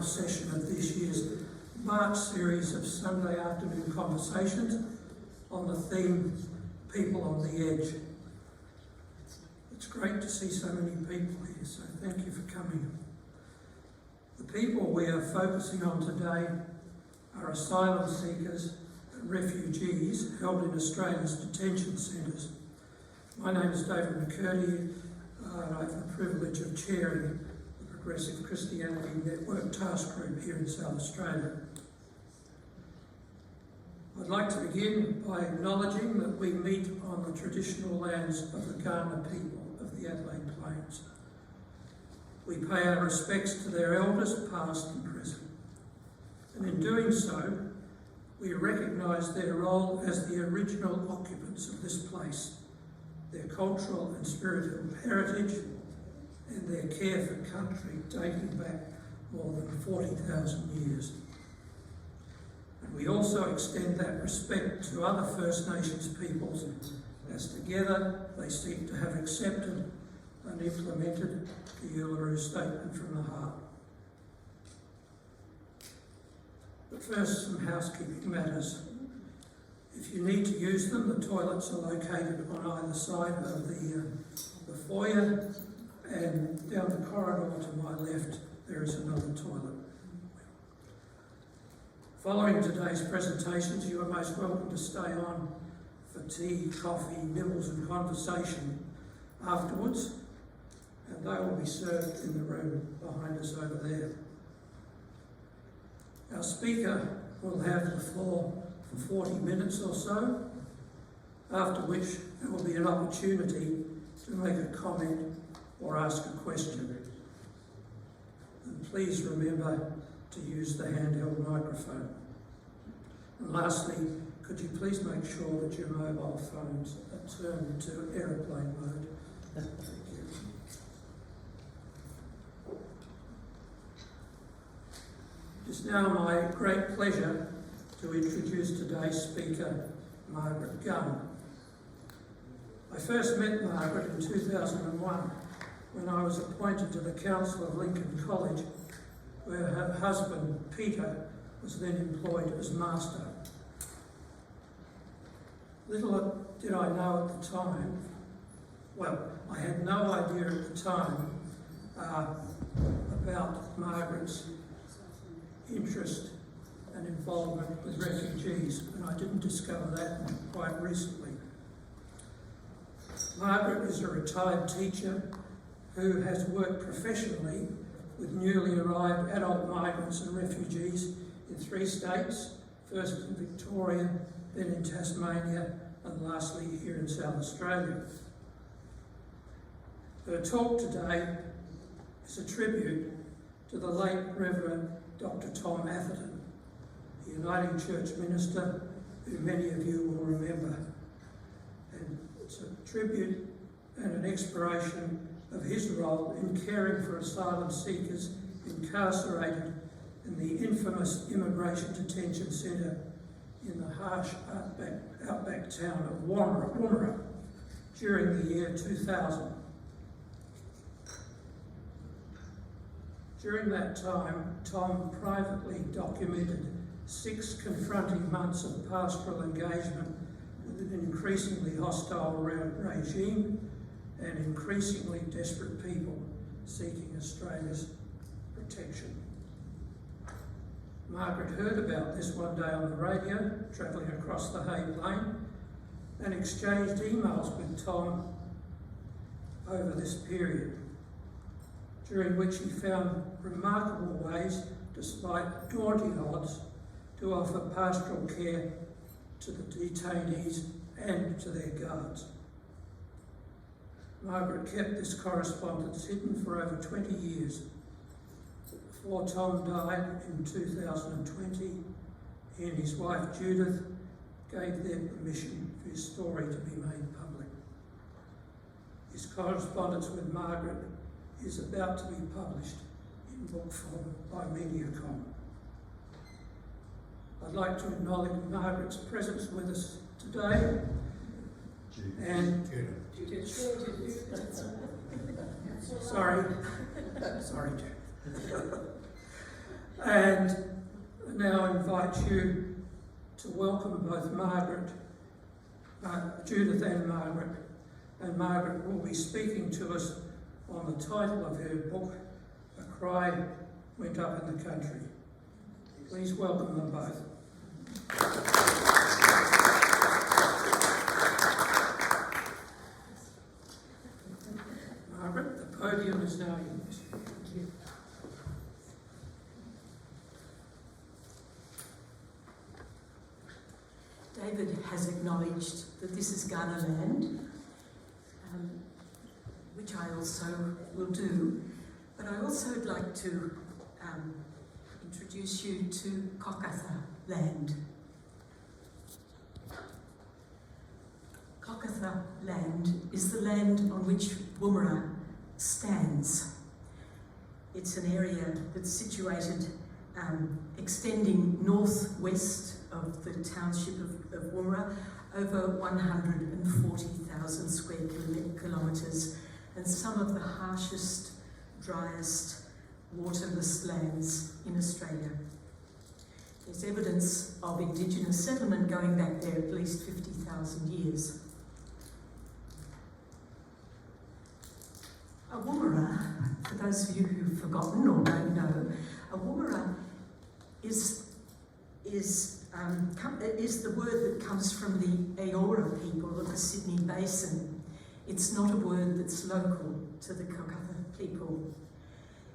final session of this year's March series of Sunday afternoon conversations on the theme, People on the Edge. It's great to see so many people here, so thank you for coming. The people we are focusing on today are asylum seekers and refugees held in Australia's detention centres. My name is David McCurdy, and I have the privilege of chairing the Progressive Christianity Network Task Group here in South Australia. I'd like to begin by acknowledging that we meet on the traditional lands of the Gunn people of the Adelaide Plains. We pay our respects to their elders, past and present. And in doing so, we recognise their role as the original occupants of this place, their cultural and spiritual heritage, and their care for country dating back more than 40,000 years. And we also extend that respect to other First Nations peoples as together they seek to have accepted and implemented the Uluru Statement from the Heart. But first, some housekeeping matters. If you need to use them, the toilets are located on either side of the foyer, and down the corridor to my left there is another toilet. Following today's presentations, you are most welcome to stay on for tea, coffee, nibbles and conversation afterwards, and they will be served in the room behind us over there. Our speaker will have the floor for 40 minutes or so, after which there will be an opportunity to make a comment or ask a question. And please remember to use the handheld microphone. And lastly, could you please make sure that your mobile phones are turned to aeroplane mode? Thank you. It is now my great pleasure to introduce today's speaker, Margaret Gunn. I first met Margaret in 2001 when I was appointed to the Council of Lincoln College, where her husband, Peter, was then employed as master. Little did I know at the time, well, I had no idea at the time about Margaret's interest and involvement with refugees, and I didn't discover that quite recently. Margaret is a retired teacher who has worked professionally with newly arrived adult migrants and refugees in 3 states, first in Victoria, then in Tasmania, and lastly here in South Australia. Her talk today is a tribute to the late Reverend Dr. Tom Atherton, the Uniting Church minister who many of you will remember. And it's a tribute and an exploration of his role in caring for asylum seekers incarcerated in the infamous immigration detention centre in the harsh outback town of Woomera during the year 2000. During that time, Tom privately documented 6 confronting months of pastoral engagement with an increasingly hostile regime and increasingly desperate people seeking Australia's protection. Margaret heard about this one day on the radio, travelling across the Hay Plain, and exchanged emails with Tom over this period, during which he found remarkable ways, despite daunting odds, to offer pastoral care to the detainees and to their guards. Margaret kept this correspondence hidden for over 20 years. Before Tom died in 2020, he and his wife Judith gave their permission for his story to be made public. His correspondence with Margaret is about to be published in book form by Mediacom. I'd like to acknowledge Margaret's presence with us today. And sorry, And now invite you to welcome both Judith and Margaret. And Margaret will be speaking to us on the title of her book, A Cry Went Up in the Country. Please welcome them both. Margaret, the podium is now yours. Thank you. David has acknowledged that this is Ghana land, which I also will do, but I also would like to introduce you to Kokatha land. Kokatha land is the land on which Woomera stands. It's an area that's situated extending northwest of the township of Woomera, over 140,000 square kilometres, and some of the harshest, driest, waterless lands in Australia. There's evidence of Indigenous settlement going back there at least 50,000 years. A Woomera, for those of you who've forgotten or don't know, a Woomera is the word that comes from the Eora people of the Sydney Basin. It's not a word that's local to the Kokatha people.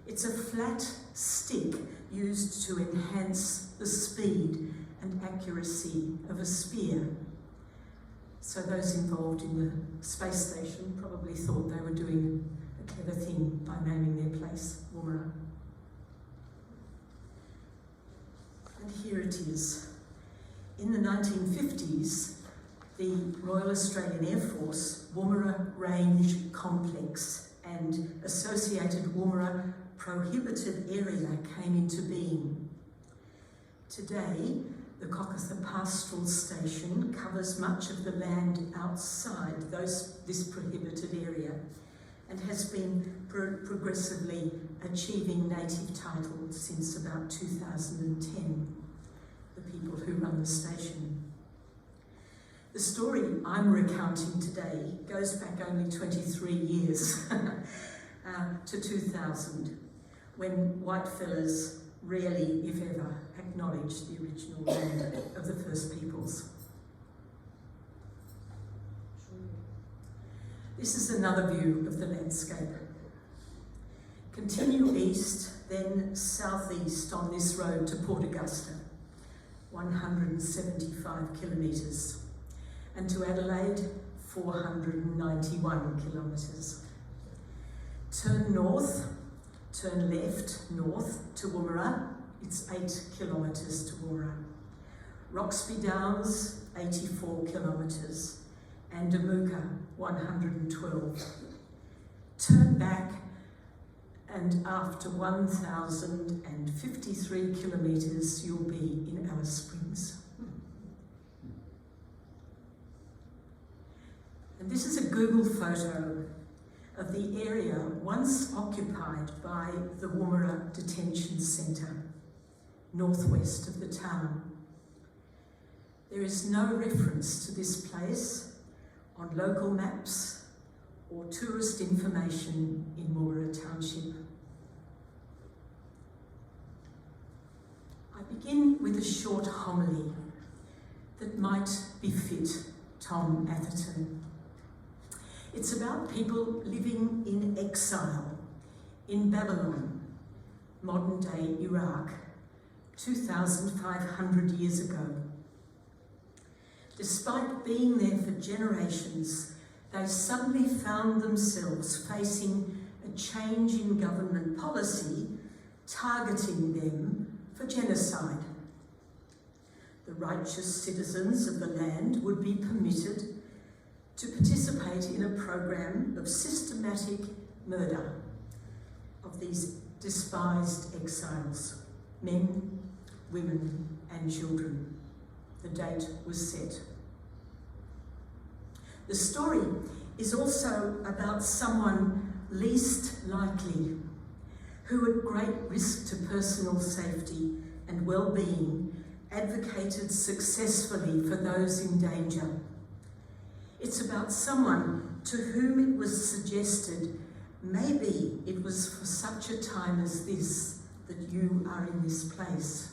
It's a flat stick used to enhance the speed and accuracy of a spear. So those involved in the space station probably thought they were doing a clever thing by naming their place Woomera. And here it is. In the 1950s, the Royal Australian Air Force Woomera Range Complex and associated Woomera Prohibited Area came into being. Today, the Kokatha Pastoral Station covers much of the land outside this prohibited area and has been progressively achieving native title since about 2010. The people who run the station. The story I'm recounting today goes back only 23 years to 2000, when whitefellas rarely, if ever, acknowledged the original land of the First Peoples. This is another view of the landscape. Continue east, then southeast on this road to Port Augusta, 175 kilometres, and to Adelaide, 491 kilometres. Turn north, turn left north to Woomera, it's 8 kilometres to Woomera. Roxby Downs, 84 kilometres, and Damuka, 112. Turn back, and after 1,053 kilometres, you'll be in Alice Springs. And this is a Google photo of the area once occupied by the Woomera Detention Centre, northwest of the town. There is no reference to this place on local maps or tourist information in Woomera Township. I begin with a short homily that might befit Tom Atherton. It's about people living in exile in Babylon, modern-day Iraq, 2,500 years ago. Despite being there for generations, they suddenly found themselves facing a change in government policy targeting them for genocide. The righteous citizens of the land would be permitted to participate in a program of systematic murder of these despised exiles, men, women, and children. The date was set. The story is also about someone least likely, who at great risk to personal safety and well-being advocated successfully for those in danger. It's about someone to whom it was suggested maybe it was for such a time as this that you are in this place.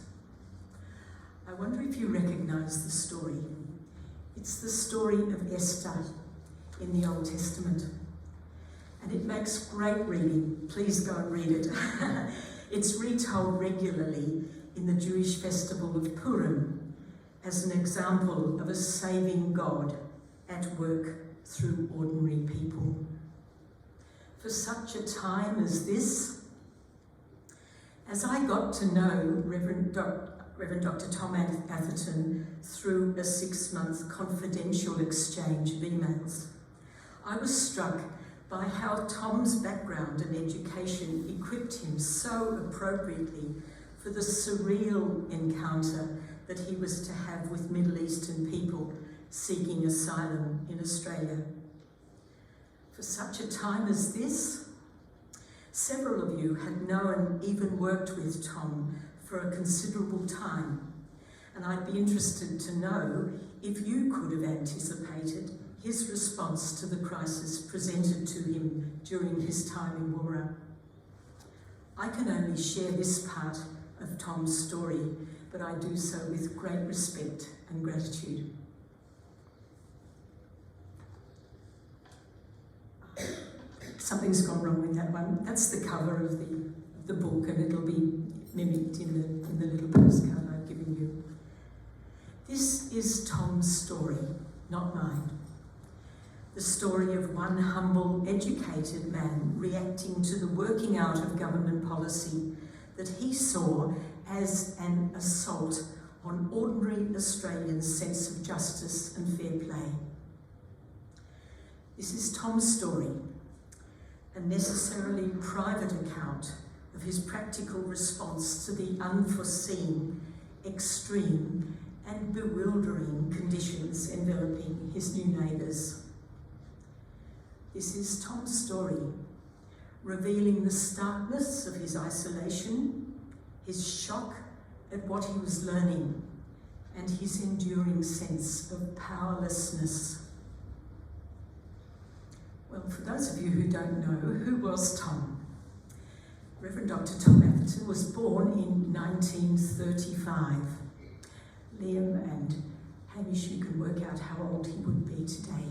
I wonder if you recognise the story. It's the story of Esther in the Old Testament. And it makes great reading. Please go and read it. It's retold regularly in the Jewish festival of Purim as an example of a saving God at work through ordinary people. For such a time as this, as I got to know Reverend Dr. Tom Atherton through a 6-month confidential exchange of emails, I was struck by how Tom's background and education equipped him so appropriately for the surreal encounter that he was to have with Middle Eastern people seeking asylum in Australia. For such a time as this, several of you had known, even worked with Tom for a considerable time, and I'd be interested to know if you could have anticipated his response to the crisis presented to him during his time in Woomera. I can only share this part of Tom's story, but I do so with great respect and gratitude. Something's gone wrong with that one. That's the cover of the book, and it'll be mimicked in the little postcard I've given you. This is Tom's story, not mine. The story of one humble, educated man reacting to the working out of government policy that he saw as an assault on ordinary Australians' sense of justice and fair play. This is Tom's story, a necessarily private account of his practical response to the unforeseen, extreme and bewildering conditions enveloping his new neighbours. This is Tom's story, revealing the starkness of his isolation, his shock at what he was learning, and his enduring sense of powerlessness. Well, for those of you who don't know, who was Tom? Reverend Dr. Tom Atherton was born in 1935. Liam and Hamish, you can work out how old he would be today.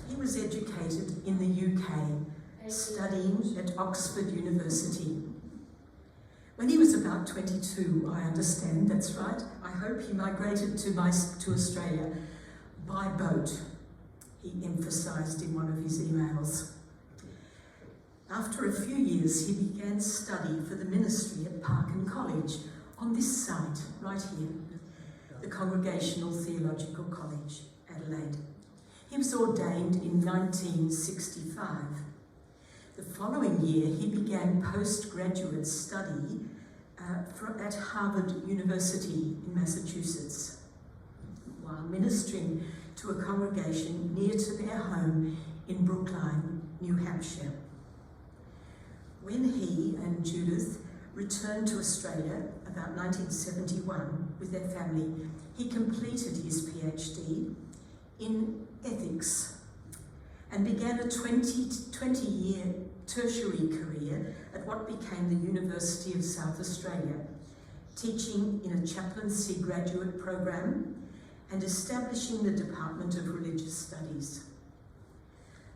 He was educated in the UK, studying at Oxford University. When he was about 22, I understand, that's right, I hope he migrated to Australia by boat, he emphasised in one of his emails. After a few years, he began study for the ministry at Parkin College, on this site, right here, the Congregational Theological College, Adelaide. He was ordained in 1965. The following year, he began postgraduate study at Harvard University in Massachusetts, while ministering to a congregation near to their home in Brookline, New Hampshire. When he and Judith returned to Australia about 1971 with their family, he completed his PhD in ethics and began a 20-year tertiary career at what became the University of South Australia, teaching in a chaplaincy graduate program and establishing the Department of Religious Studies.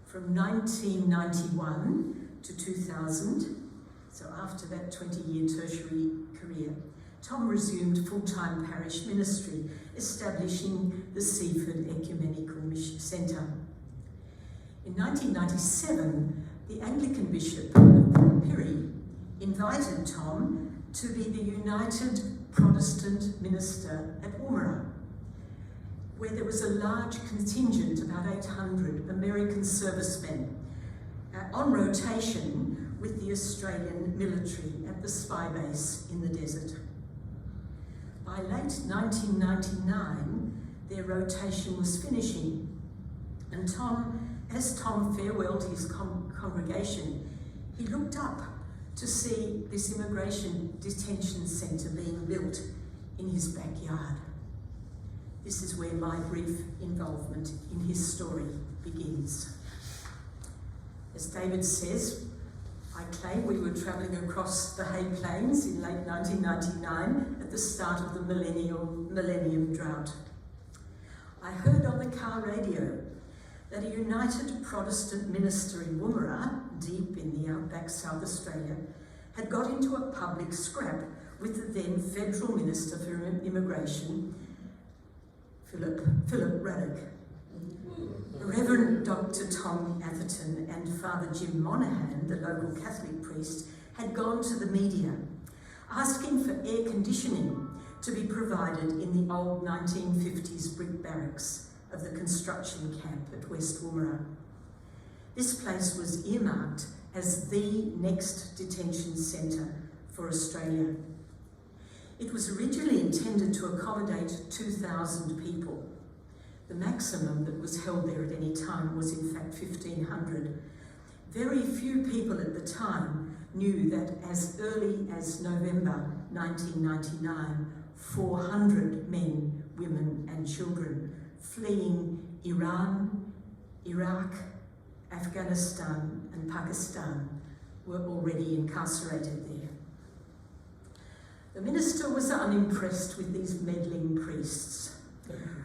From 1991 to 2000, so after that 20-year tertiary career, Tom resumed full-time parish ministry, establishing the Seaford Ecumenical Mission Centre. In 1997, the Anglican Bishop of Pirrie invited Tom to be the United Protestant Minister at Woomera, where there was a large contingent, about 800 American servicemen, on rotation with the Australian military at the spy base in the desert. By late 1999, their rotation was finishing, and as Tom farewelled his congregation, he looked up to see this immigration detention centre being built in his backyard. This is where my brief involvement in his story begins. As David says, I claim we were travelling across the Hay Plains in late 1999 at the start of the millennium drought. I heard on the car radio that a united Protestant minister in Woomera, deep in the outback South Australia, had got into a public scrap with the then Federal Minister for Immigration, Philip Ruddock. Reverend Dr. Tom Atherton and Father Jim Monaghan, the local Catholic priest, had gone to the media asking for air conditioning to be provided in the old 1950s brick barracks of the construction camp at West Woomera. This place was earmarked as the next detention centre for Australia. It was originally intended to accommodate 2,000 people. The maximum that was held there at any time was in fact 1,500. Very few people at the time knew that as early as November 1999, 400 men, women and children fleeing Iran, Iraq, Afghanistan and Pakistan were already incarcerated there. The minister was unimpressed with these meddling priests,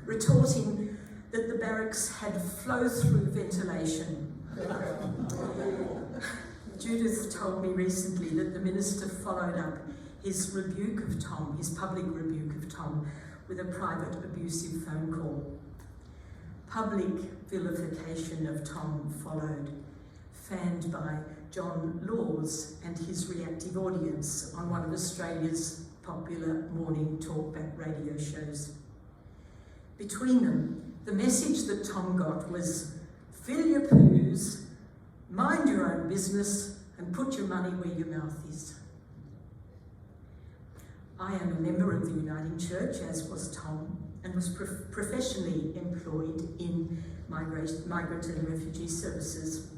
retorting that the barracks had flow-through ventilation. Judith told me recently that the minister followed up his rebuke of Tom, his public rebuke of Tom, with a private abusive phone call. Public vilification of Tom followed, fanned by John Laws and his reactive audience on one of Australia's popular morning talkback radio shows. Between them, the message that Tom got was, fill your poos, mind your own business, and put your money where your mouth is. I am a member of the Uniting Church, as was Tom, and was professionally employed in migrant and refugee services.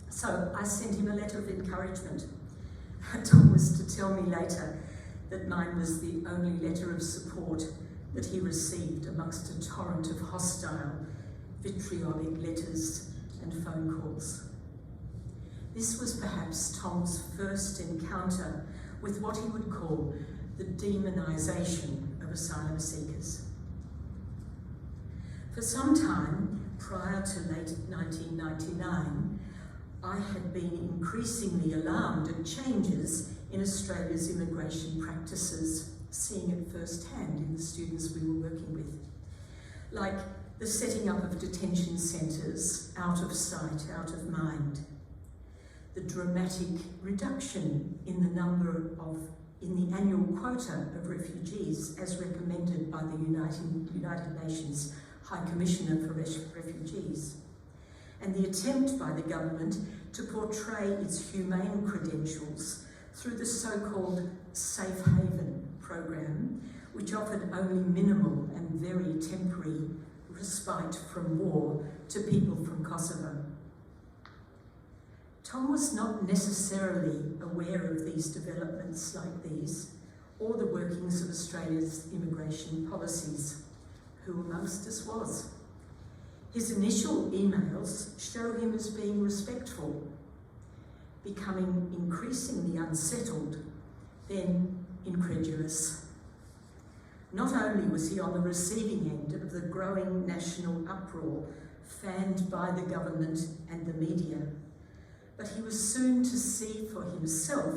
So I sent him a letter of encouragement. Tom was to tell me later that mine was the only letter of support that he received amongst a torrent of hostile, vitriolic letters and phone calls. This was perhaps Tom's first encounter with what he would call the demonisation of asylum seekers. For some time, prior to late 1999, I had been increasingly alarmed at changes in Australia's immigration practices, seeing it firsthand in the students we were working with, like the setting up of detention centres out of sight, out of mind, the dramatic reduction in the annual quota of refugees as recommended by the United Nations High Commissioner for Refugees, and the attempt by the government to portray its humane credentials through the so-called Safe Haven program, which offered only minimal and very temporary respite from war to people from Kosovo. Tom was not necessarily aware of these developments like these, or the workings of Australia's immigration policies. Who amongst us was? His initial emails show him as being respectful, becoming increasingly unsettled, then incredulous. Not only was he on the receiving end of the growing national uproar fanned by the government and the media, but he was soon to see for himself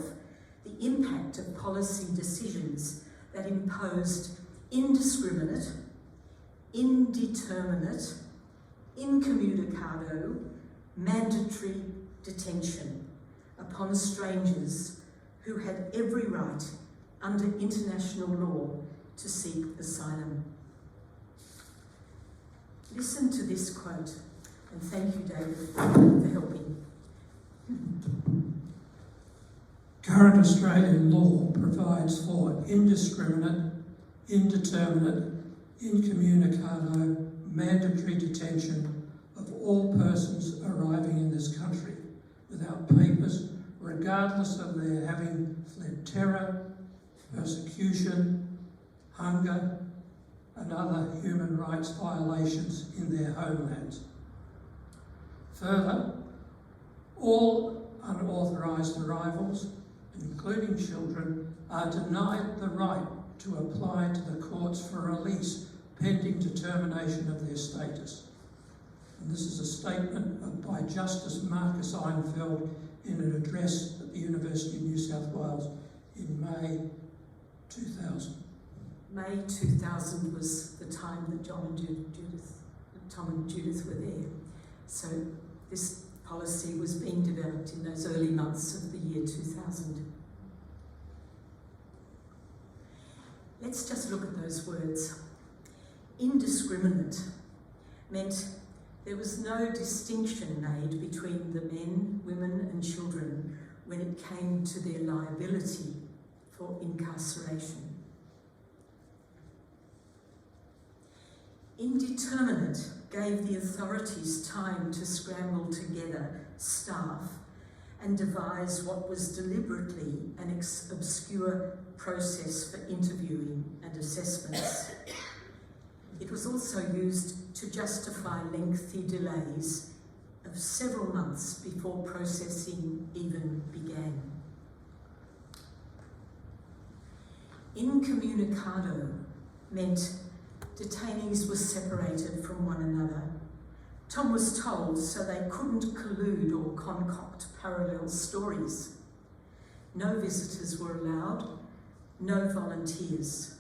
the impact of policy decisions that imposed indiscriminate, indeterminate, incommunicado, mandatory detention upon strangers who had every right under international law to seek asylum. Listen to this quote, and thank you, David, for helping. Current Australian law provides for indiscriminate, indeterminate, incommunicado, mandatory detention of all persons arriving in this country without papers or regardless of their having fled terror, persecution, hunger, and other human rights violations in their homelands. Further, all unauthorised arrivals, including children, are denied the right to apply to the courts for release pending determination of their status. And this is a statement by Justice Marcus Einfeld in an address at the University of New South Wales in May 2000. May 2000 was the time that Tom and Judith were there. So this policy was being developed in those early months of the year 2000. Let's just look at those words. Indiscriminate meant there was no distinction made between the men, women and children when it came to their liability for incarceration. Indeterminate gave the authorities time to scramble together staff and devise what was deliberately an obscure process for interviewing and assessments. It was also used to justify lengthy delays of several months before processing even began. Incommunicado meant detainees were separated from one another. Tom was told so they couldn't collude or concoct parallel stories. No visitors were allowed, no volunteers.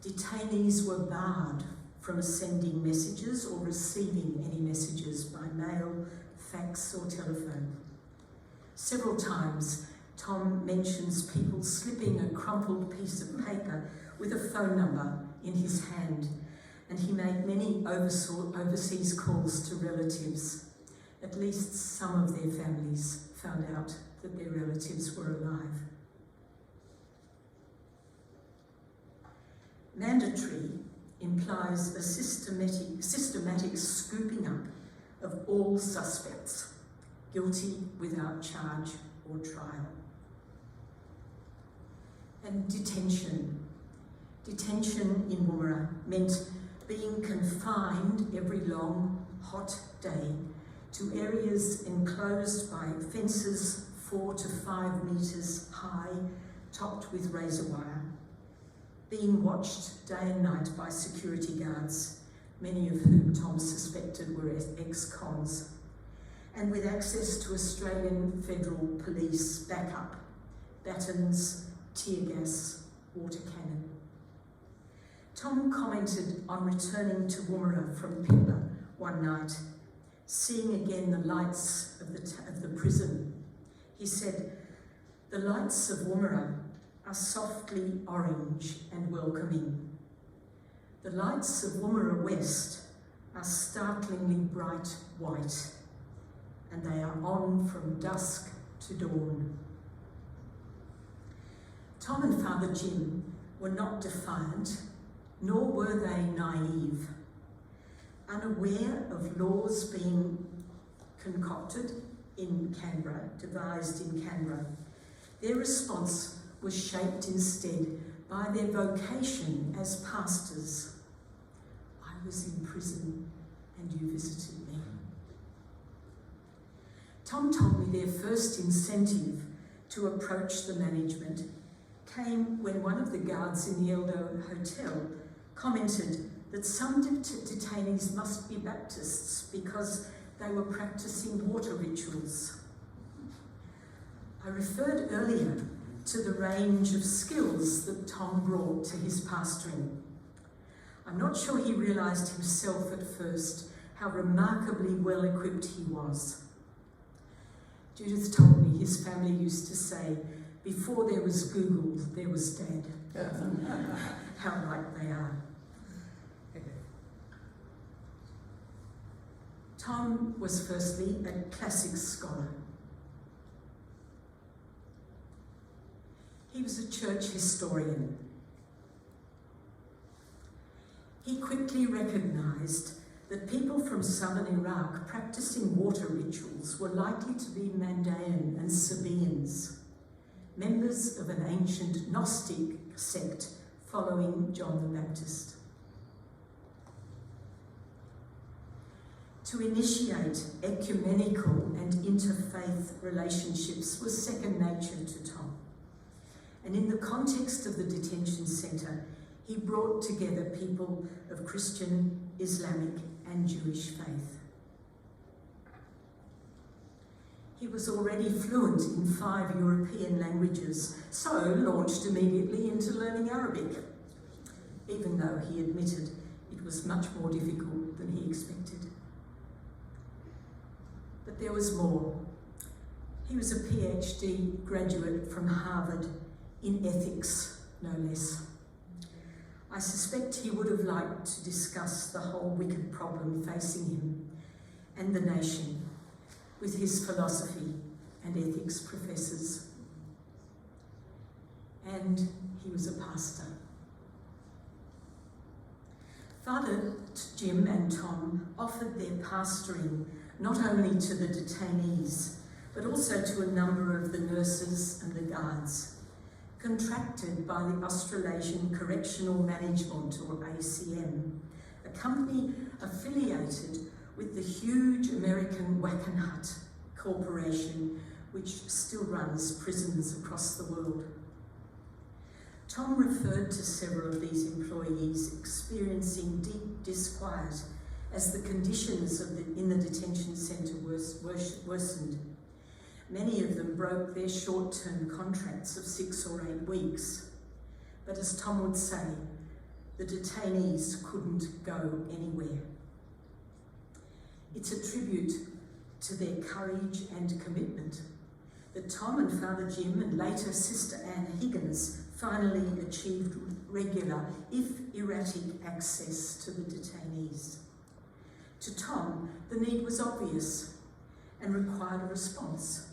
Detainees were barred from sending messages or receiving any messages by mail, fax or telephone. Several times, Tom mentions people slipping a crumpled piece of paper with a phone number in his hand, and he made many overseas calls to relatives. At least some of their families found out that their relatives were alive. Mandatory implies a systematic scooping up of all suspects, guilty without charge or trial. And detention. Detention in Woomera meant being confined every long, hot day to areas enclosed by fences 4 to 5 metres high, topped with razor wire, being watched day and night by security guards, many of whom Tom suspected were ex-cons, and with access to Australian Federal Police backup, batons, tear gas, water cannon. Tom commented on returning to Woomera from Pippa one night, seeing again the lights of the prison. He said, "The lights of Woomera are softly orange and welcoming. The lights of Woomera West are startlingly bright white, and they are on from dusk to dawn." Tom and Father Jim were not defiant, nor were they naive. Unaware of laws being concocted in Canberra, devised in Canberra, their response was shaped instead by their vocation as pastors. I was in prison and you visited me. Tom told me their first incentive to approach the management came when one of the guards in the Eldo Hotel commented that some detainees must be Baptists because they were practicing water rituals. I referred earlier to the range of skills that Tom brought to his pastoring. I'm not sure he realised himself at first how remarkably well equipped he was. Judith told me his family used to say, before there was Google, there was Dad. How right they are. Tom was firstly a classics scholar. He was a church historian. He quickly recognised that people from southern Iraq practicing water rituals were likely to be Mandaean and Sabaeans, members of an ancient Gnostic sect following John the Baptist. To initiate ecumenical and interfaith relationships was second nature to Tom. And in the context of the detention centre, he brought together people of Christian, Islamic and Jewish faith. He was already fluent in 5 European languages, so launched immediately into learning Arabic, even though he admitted it was much more difficult than he expected. But there was more. He was a PhD graduate from Harvard in ethics, no less. I suspect he would have liked to discuss the whole wicked problem facing him and the nation with his philosophy and ethics professors. And he was a pastor. Father Jim and Tom offered their pastoring not only to the detainees, but also to a number of the nurses and the guards, contracted by the Australasian Correctional Management, or ACM, a company affiliated with the huge American Wackenhut Corporation, which still runs prisons across the world. Tom referred to several of these employees experiencing deep disquiet as the conditions in the detention centre worsened. Many of them broke their short-term contracts of 6 or 8 weeks. But as Tom would say, the detainees couldn't go anywhere. It's a tribute to their courage and commitment that Tom and Father Jim and later Sister Anne Higgins finally achieved regular, if erratic, access to the detainees. To Tom, the need was obvious and required a response.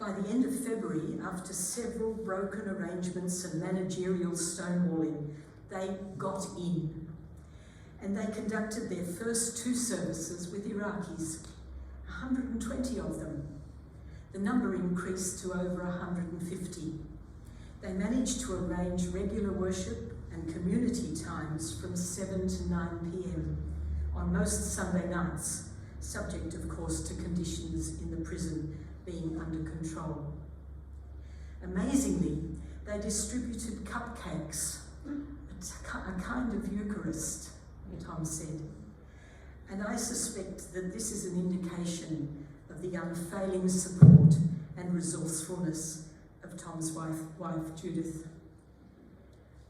By the end of February, after several broken arrangements and managerial stonewalling, they got in. And they conducted their first 2 services with Iraqis, 120 of them. The number increased to over 150. They managed to arrange regular worship and community times from 7 to 9 p.m. on most Sunday nights, subject of course to conditions in the prison being under control. Amazingly, they distributed cupcakes, a kind of Eucharist, Tom said. And I suspect that this is an indication of the unfailing support and resourcefulness of Tom's wife Judith.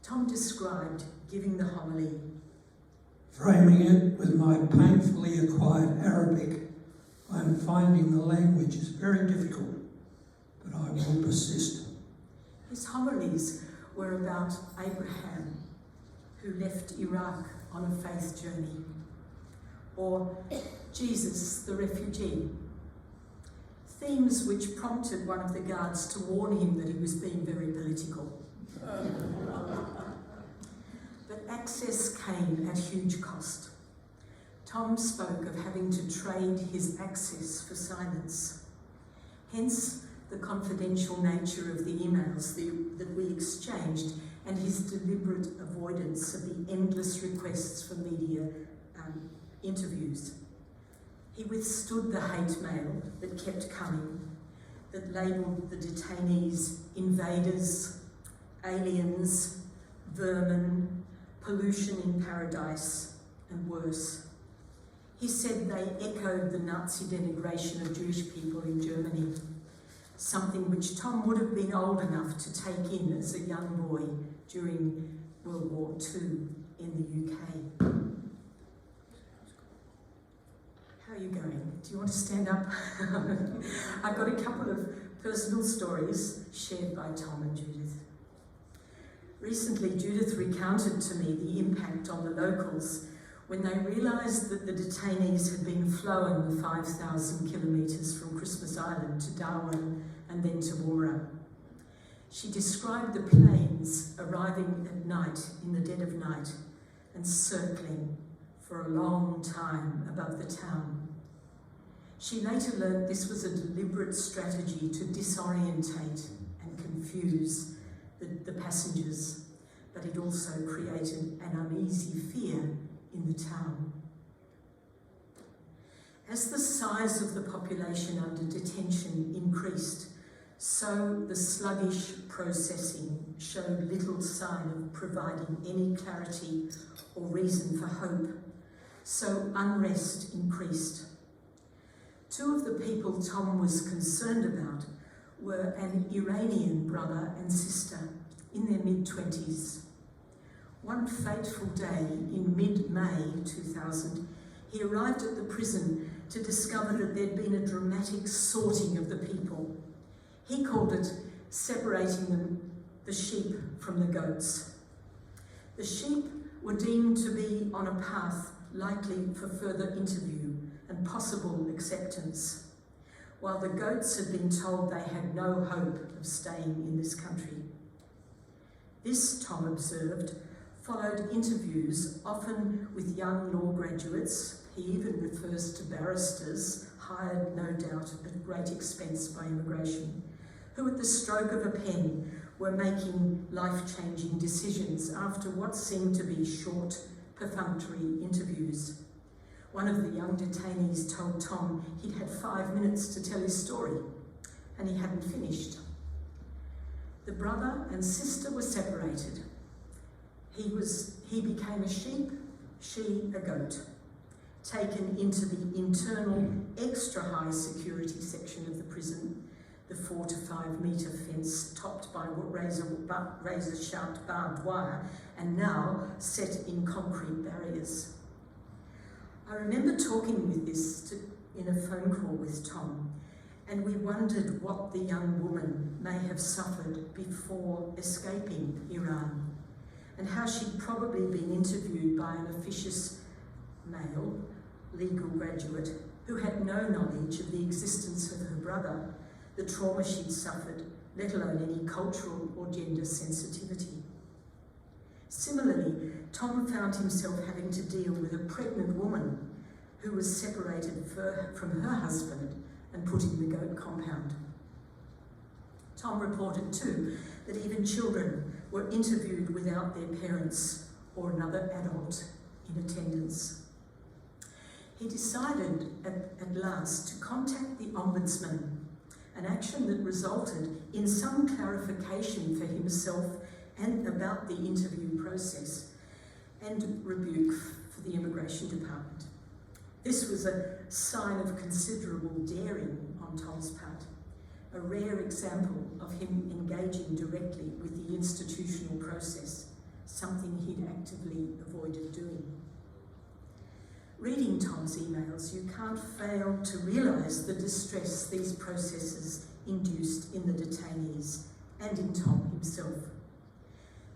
Tom described giving the homily. Framing it with my painfully acquired Arabic, I am finding the language is very difficult, but I will persist. His homilies were about Abraham, who left Iraq on a faith journey, or Jesus, the refugee, themes which prompted one of the guards to warn him that he was being very political. But access came at huge cost. Tom spoke of having to trade his access for silence. Hence, the confidential nature of the emails that we exchanged and his deliberate avoidance of the endless requests for media interviews. He withstood the hate mail that kept coming, that labelled the detainees invaders, aliens, vermin, pollution in paradise, and worse. He said they echoed the Nazi denigration of Jewish people in Germany, something which Tom would have been old enough to take in as a young boy during World War II in the UK. How are you going? Do you want to stand up? I've got a couple of personal stories shared by Tom and Judith. Recently, Judith recounted to me the impact on the locals when they realised that the detainees had been flown 5,000 kilometres from Christmas Island to Darwin and then to Woomera. She described the planes arriving at night, in the dead of night, and circling, for a long time above the town. She later learned this was a deliberate strategy to disorientate and confuse the passengers, but it also created an uneasy fear in the town. As the size of the population under detention increased, so the sluggish processing showed little sign of providing any clarity or reason for hope, so unrest increased. Two of the people Tom was concerned about were an Iranian brother and sister in their mid-20s. One fateful day in mid-May 2000, he arrived at the prison to discover that there'd been a dramatic sorting of the people. He called it separating the sheep from the goats. The sheep were deemed to be on a path likely for further interview and possible acceptance, while the goats had been told they had no hope of staying in this country. This, Tom observed, followed interviews, often with young law graduates. He even refers to barristers, hired no doubt at great expense by immigration, who at the stroke of a pen were making life-changing decisions after what seemed to be short, perfunctory interviews. One of the young detainees told Tom he'd had 5 minutes to tell his story, and he hadn't finished. The brother and sister were separated. He became a sheep, she a goat, taken into the internal extra high security section of the prison, the 4 to 5 metre fence topped by razor-sharp barbed wire and now set in concrete barriers. I remember talking with this in a phone call with Tom, and we wondered what the young woman may have suffered before escaping Iran, and how she'd probably been interviewed by an officious male legal graduate who had no knowledge of the existence of her brother, the trauma she'd suffered, let alone any cultural or gender sensitivity. Similarly, Tom found himself having to deal with a pregnant woman who was separated from her husband and put in the goat compound. Tom reported too that even children were interviewed without their parents or another adult in attendance. He decided at last to contact the Ombudsman, an action that resulted in some clarification for himself and about the interview process, and rebuke for the Immigration Department. This was a sign of considerable daring on Tom's part, a rare example of him engaging directly with the institutional process, something he'd actively avoided doing. Reading Tom's emails, you can't fail to realise the distress these processes induced in the detainees and in Tom himself.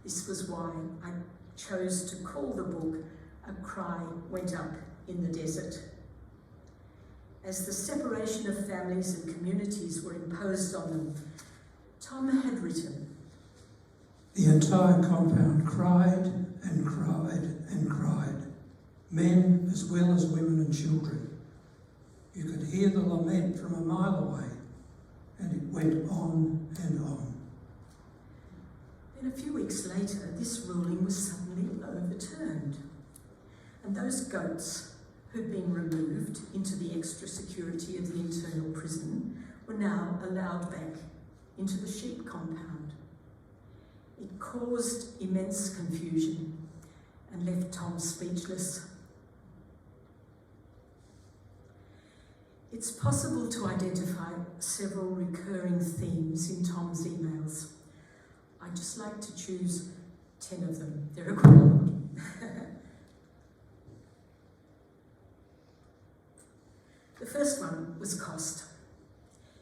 This was why I chose to call the book A Cry Went Up in the Desert. As the separation of families and communities were imposed on them, Tom had written, "The entire compound cried and cried and cried, men as well as women and children. You could hear the lament from a mile away, and it went on and on." Then a few weeks later, this ruling was suddenly overturned, and those goats who'd been removed into the extra security of the internal prison were now allowed back into the sheep compound. It caused immense confusion and left Tom speechless. It's possible to identify several recurring themes in Tom's emails. I'd just like to choose 10 of them. They're a quite lot. The first one was cost.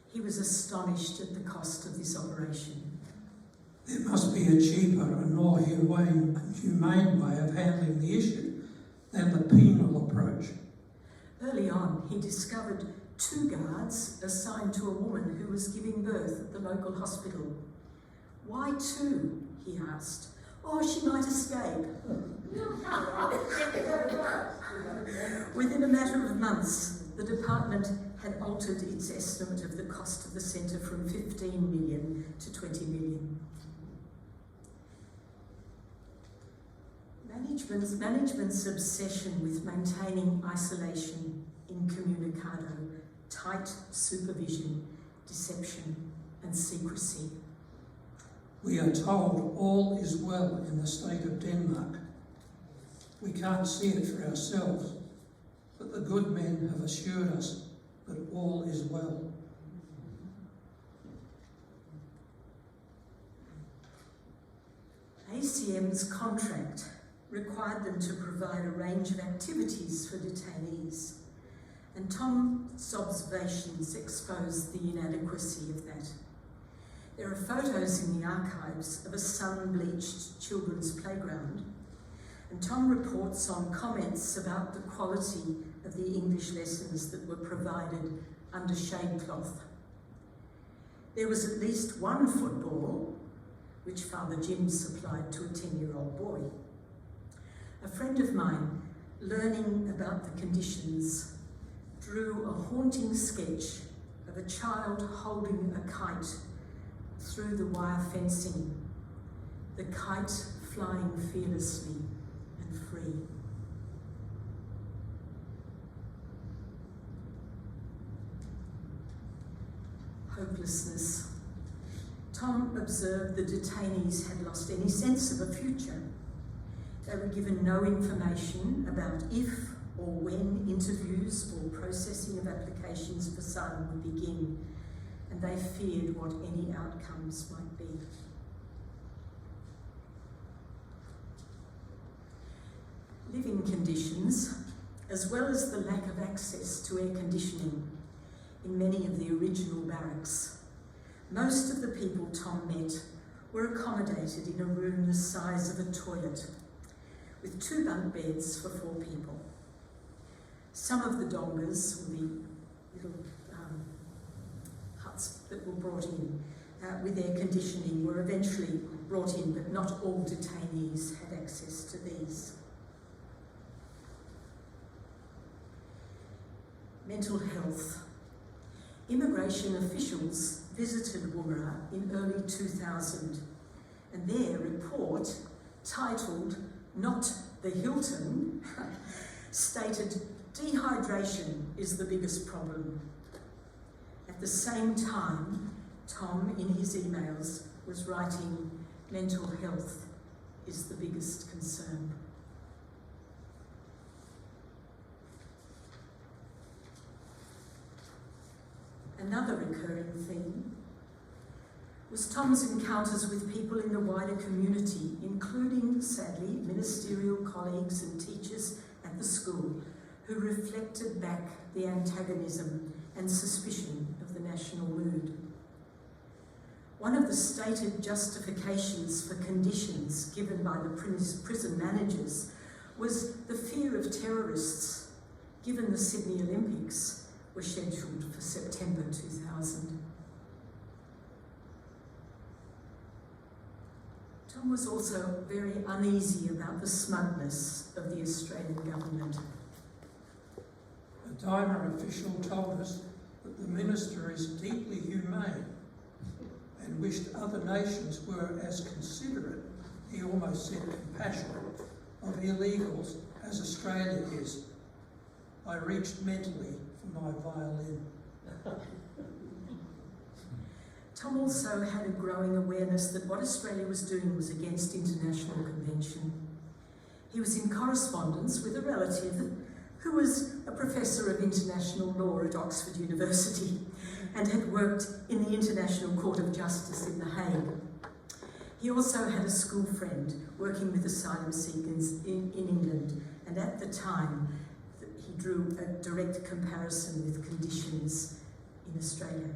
He was astonished at the cost of this operation. There must be a cheaper and more humane way of handling the issue than the penal approach. Early on, he discovered 2 guards assigned to a woman who was giving birth at the local hospital. "Why 2?" he asked. or she might escape. Within a matter of months, the department had altered its estimate of the cost of the centre from 15 million to 20 million. Management's obsession with maintaining isolation, incommunicado, tight supervision, deception and secrecy. We are told all is well in the state of Denmark. We can't see it for ourselves, but the good men have assured us that all is well. ACM's contract required them to provide a range of activities for detainees, and Tom's observations exposed the inadequacy of that. There are photos in the archives of a sun-bleached children's playground, and Tom reports on comments about the quality of the English lessons that were provided under shade cloth. There was at least one football, which Father Jim supplied to a 10-year-old boy. A friend of mine, learning about the conditions, drew a haunting sketch of a child holding a kite through the wire fencing, the kite flying fearlessly and free. Hopelessness. Tom observed the detainees had lost any sense of a future. They were given no information about if or when interviews or processing of applications for asylum would begin, and they feared what any outcomes might be. Living conditions, as well as the lack of access to air conditioning in many of the original barracks. Most of the people Tom met were accommodated in a room the size of a toilet, with 2 bunk beds for 4 people. Some of the dongas, or the little huts that were brought in with air conditioning, were eventually brought in, but not all detainees had access to these. Mental health. Immigration officials visited Woomera in early 2000, and their report, titled "Not the Hilton," stated dehydration is the biggest problem. At the same time, Tom, in his emails, was writing, mental health is the biggest concern. Another recurring theme was Tom's encounters with people in the wider community, including, sadly, ministerial colleagues and teachers at the school, who reflected back the antagonism and suspicion of the national mood. One of the stated justifications for conditions given by the prison managers was the fear of terrorists, given the Sydney Olympics were scheduled for September 2000. Tom was also very uneasy about the smugness of the Australian government. A Daima official told us that the minister is deeply humane and wished other nations were as considerate, he almost said compassionate, of illegals as Australia is. I reached mentally for my violin. Tom also had a growing awareness that what Australia was doing was against international convention. He was in correspondence with a relative who was a professor of international law at Oxford University and had worked in the International Court of Justice in The Hague. He also had a school friend working with asylum seekers in England, and at the time he drew a direct comparison with conditions in Australia.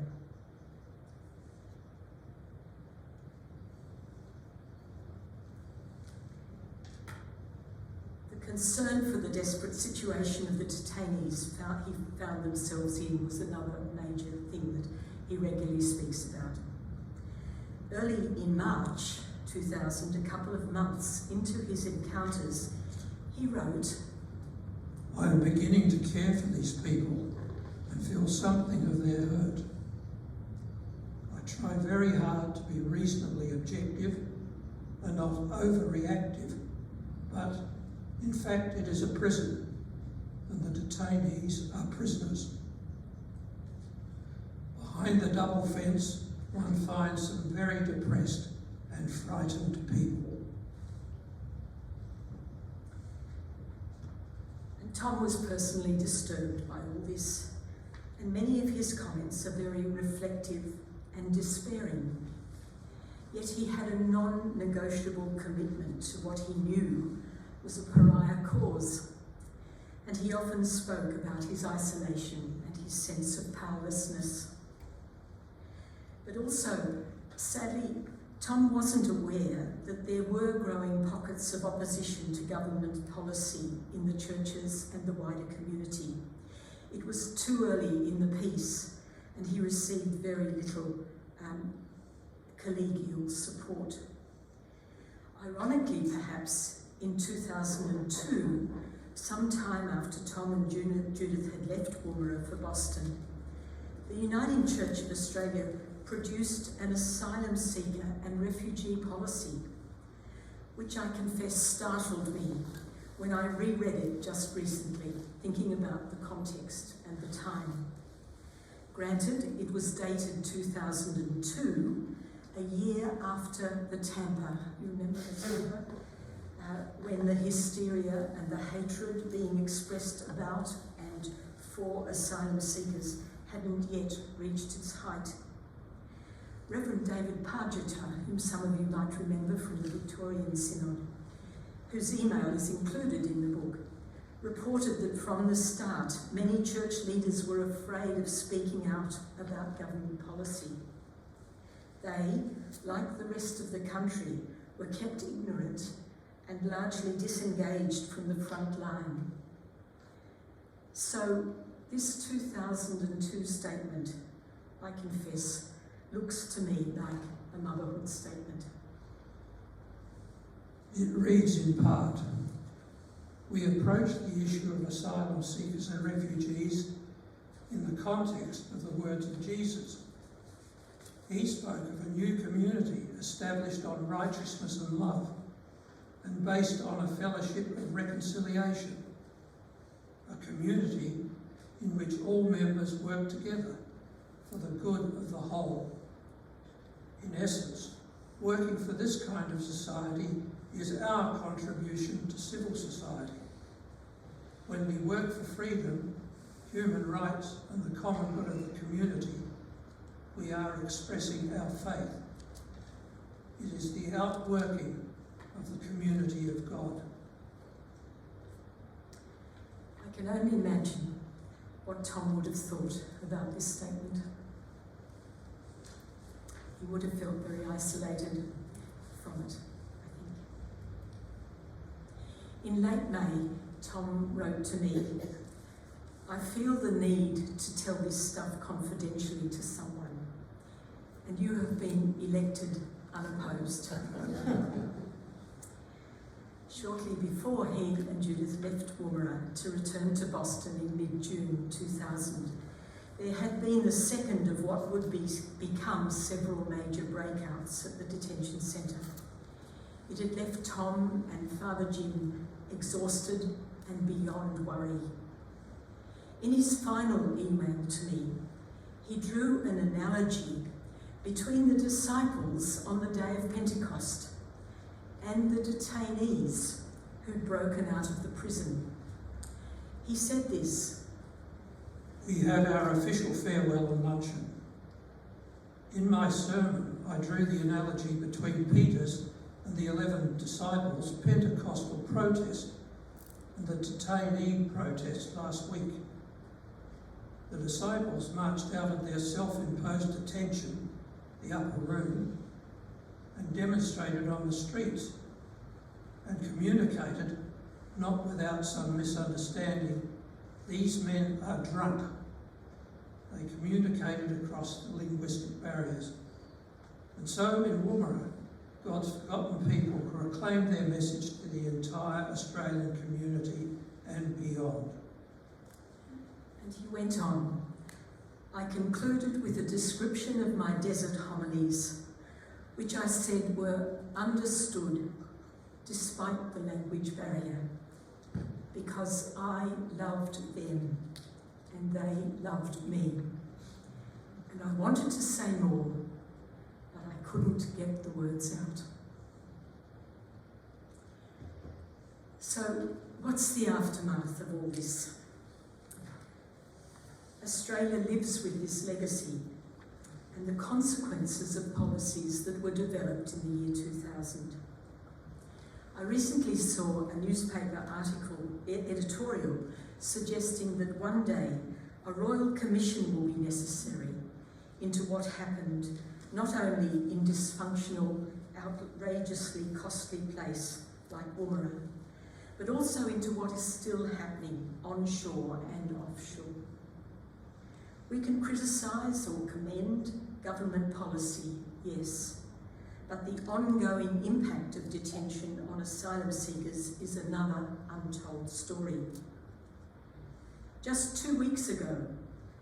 Concern for the desperate situation of the detainees he found themselves in was another major thing that he regularly speaks about. Early in March 2000, a couple of months into his encounters, he wrote, "I am beginning to care for these people and feel something of their hurt. I try very hard to be reasonably objective and not overreactive, but in fact it is a prison and the detainees are prisoners. Behind the double fence, one finds some very depressed and frightened people." And Tom was personally disturbed by all this, and many of his comments are very reflective and despairing. Yet he had a non-negotiable commitment to what he knew was a pariah cause, and he often spoke about his isolation and his sense of powerlessness. But also, sadly, Tom wasn't aware that there were growing pockets of opposition to government policy in the churches and the wider community. It was too early in the piece, and he received very little collegial support. Ironically, perhaps, in 2002, sometime after Tom and Judith had left Woomera for Boston, the Uniting Church of Australia produced an asylum seeker and refugee policy, which I confess startled me when I reread it just recently, thinking about the context and the time. Granted, it was dated 2002, a year after the Tampa, you remember the Tampa? When the hysteria and the hatred being expressed about and for asylum seekers hadn't yet reached its height. Reverend David Pargeter, whom some of you might remember from the Victorian Synod, whose email is included in the book, reported that from the start, many church leaders were afraid of speaking out about government policy. They, like the rest of the country, were kept ignorant and largely disengaged from the front line. So this 2002 statement, I confess, looks to me like a motherhood statement. It reads in part, "We approach the issue of asylum seekers and refugees in the context of the words of Jesus. He spoke of a new community established on righteousness and love and based on a fellowship of reconciliation, a community in which all members work together for the good of the whole. In essence, working for this kind of society is our contribution to civil society. When we work for freedom, human rights and the common good of the community, we are expressing our faith. It is the outworking of the community of God." I can only imagine what Tom would have thought about this statement. He would have felt very isolated from it, I think. In late May, Tom wrote to me, "I feel the need to tell this stuff confidentially to someone, and you have been elected unopposed." Shortly before he and Judith left Woomera to return to Boston in mid-June 2000, there had been the second of what would become several major breakouts at the detention centre. It had left Tom and Father Jim exhausted and beyond worry. In his final email to me, he drew an analogy between the disciples on the day of Pentecost and the detainees who'd broken out of the prison. He said this, "We had our official farewell and luncheon. In my sermon, I drew the analogy between Peter's and the 11 disciples' Pentecostal protest and the detainee protest last week. The disciples marched out of their self-imposed detention, the upper room, and demonstrated on the streets and communicated, not without some misunderstanding, 'These men are drunk.' They communicated across the linguistic barriers. And so in Woomera, God's forgotten people proclaimed their message to the entire Australian community and beyond. And he went on. I concluded with a description of my desert homilies, which I said were understood despite the language barrier, because I loved them and they loved me. And I wanted to say more, but I couldn't get the words out. So, what's the aftermath of all this? Australia lives with this legacy and the consequences of policies that were developed in the year 2000. I recently saw a newspaper editorial suggesting that one day a royal commission will be necessary into what happened not only in dysfunctional, outrageously costly place like Woomera, but also into what is still happening onshore and offshore. We can criticise or commend government policy, yes, but the ongoing impact of detention on asylum seekers is another untold story. Just 2 weeks ago,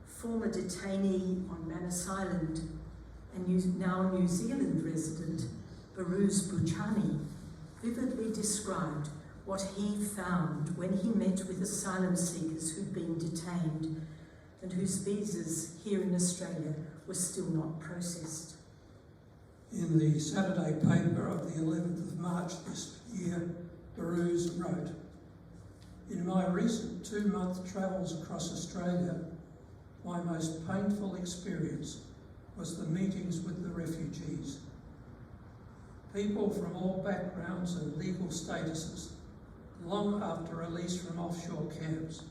former detainee on Manus Island and now New Zealand resident Baruz Buchani vividly described what he found when he met with asylum seekers who'd been detained and whose visas here in Australia were still not processed. In the Saturday paper of the 11th of March this year, Baruz wrote, "In my recent 2-month travels across Australia, my most painful experience was the meetings with the refugees. People from all backgrounds and legal statuses, long after release from offshore camps,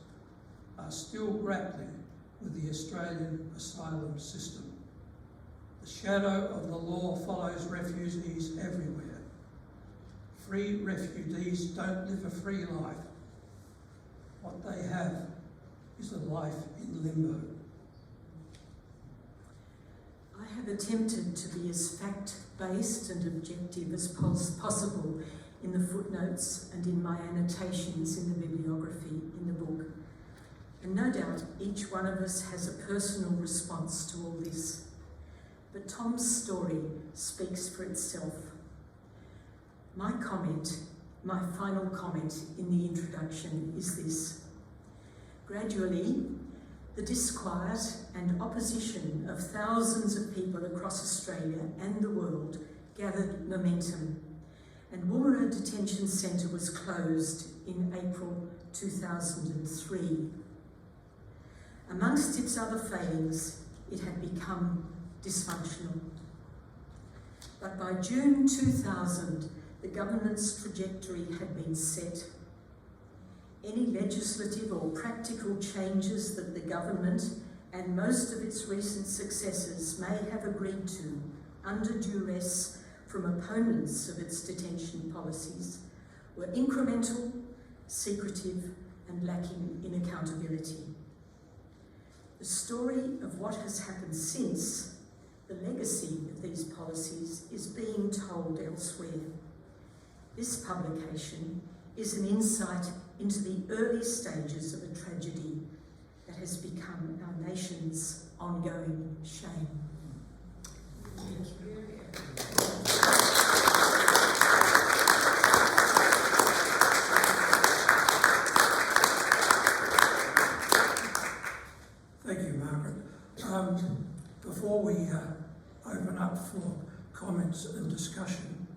are still grappling with the Australian asylum system. The shadow of the law follows refugees everywhere. Free refugees don't live a free life. What they have is a life in limbo." I have attempted to be as fact-based and objective as possible in the footnotes and in my annotations in the bibliography in the book. And no doubt each one of us has a personal response to all this. But Tom's story speaks for itself. My final comment in the introduction is this. Gradually, the disquiet and opposition of thousands of people across Australia and the world gathered momentum, and Woomera Detention Centre was closed in April 2003. Amongst its other failings, it had become dysfunctional. But by June 2000, the government's trajectory had been set. Any legislative or practical changes that the government and most of its recent successors may have agreed to under duress from opponents of its detention policies were incremental, secretive, and lacking in accountability. The story of what has happened since, the legacy of these policies, is being told elsewhere. This publication is an insight into the early stages of a tragedy that has become our nation's ongoing shame. Thank you. Thank you, Margaret. Before we open up for comments and discussion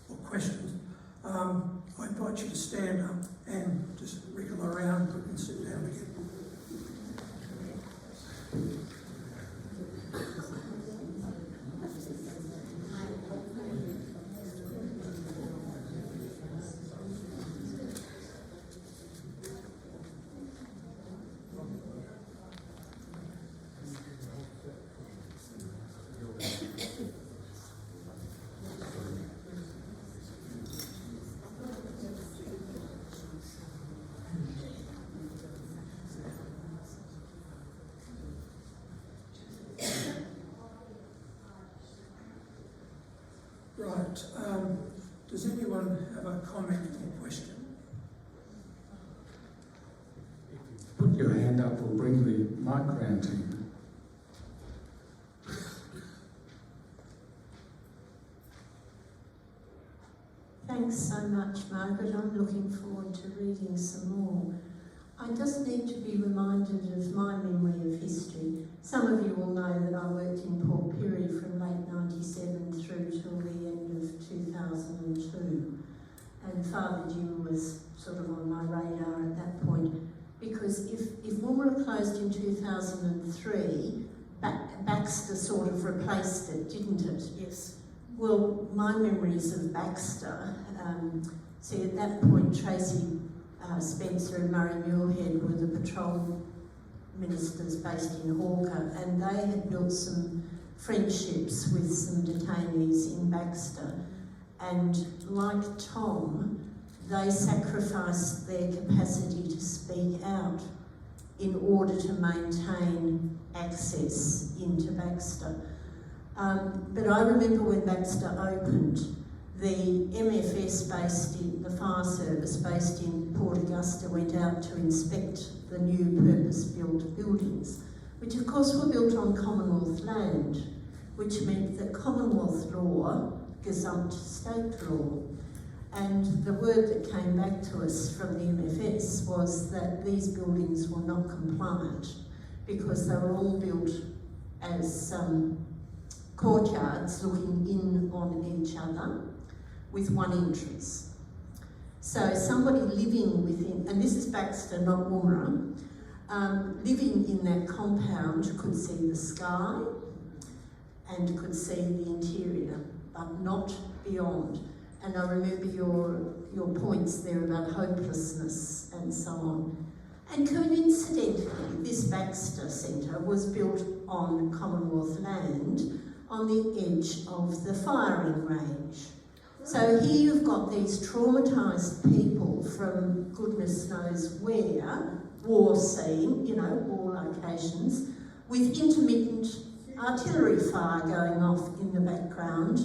or questions, I invite you to stand up and just wriggle around and sit down again. that. Does anyone have a comment or question? Put your hand up, we'll bring the mic round to you. Thanks so much, Margaret. I'm looking forward to reading some more. I just need to be reminded of my memory of history. Some of you will know that I worked in Port Pirie from late 97 through till the end of 2002. And Father Jim was sort of on my radar at that point, because if Woomera closed in 2003, Baxter sort of replaced it, didn't it? Yes. Well, my memories of Baxter, see at that point Tracy Spencer and Murray Muirhead were the patrol ministers based in Hawker, and they had built some friendships with some detainees in Baxter. And like Tom, they sacrificed their capacity to speak out in order to maintain access into Baxter. But I remember when Baxter opened, the MFS based in, the fire service based in Port Augusta went out to inspect the new purpose-built buildings, which of course were built on Commonwealth land, which meant that Commonwealth law gazumped state law. And the word that came back to us from the MFS was that these buildings were not compliant because they were all built as courtyards looking in on each other with one entrance. So somebody living within, and this is Baxter, not Woomera, living in that compound could see the sky and could see the interior, but not beyond. And I remember your points there about hopelessness and so on. And coincidentally, this Baxter Centre was built on Commonwealth land on the edge of the firing range. So here you've got these traumatised people from goodness knows where, war scene, you know, war locations, with intermittent artillery fire going off in the background,